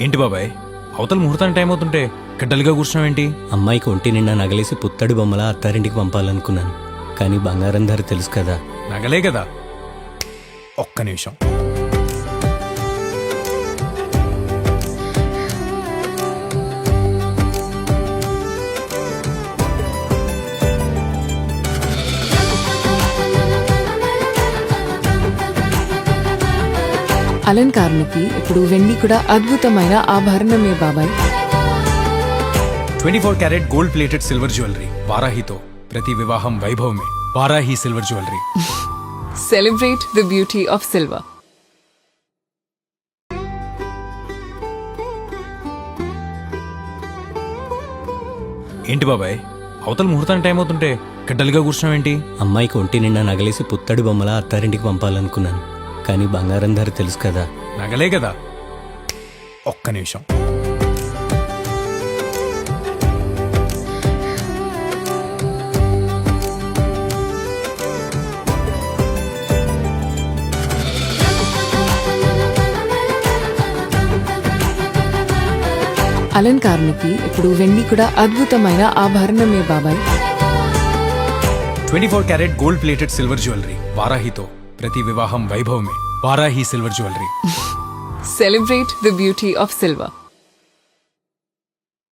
ఏంటి బాబాయ్, అవతల ముహూర్తానికి టైం అవుతుంటే గడ్డలుగా కూర్చున్నావేంటి? అమ్మాయికి ఒంటి నిండా నగలేసి పుత్తడి బొమ్మలా అత్తారింటికి పంపాలనుకున్నాను. కానీ బంగారం ధర తెలుసు కదా. నగలే కదా. ఒక్క నిమిషం. అలంకారానికి ఇప్పుడు వెండి కూడా అద్భుతమైన ఆభరణమే బాబాయ్. 24 carat gold plated silver jewellery వారాహితో ప్రతి వివాహం వైభవమే. Varahi silver jewellery. Celebrate the beauty of silver. ఏంటి బాబాయ్, అవతల ముహూర్తానికి టైం అవుతుంటే గడ్డలుగా కూర్చున్నావేంటి? అమ్మాయికి ఒంటి నిండా నగలేసి పుత్తడి బొమ్మలా అత్తారింటికి పంపాలనుకున్నాను. కానీ బంగారం ధర తెలుసు కదా. నగలే కదా. ఒక్క నిమిషం. అలంకారానికి ఇప్పుడు వెండి కూడా అద్భుతమైన ఆభరణమే బాబాయ్. 24 carat gold plated silver jewellery వారాహితో ప్రతి వివాహం వైభవమే. Varahi silver jewellery. Celebrate the beauty of silver.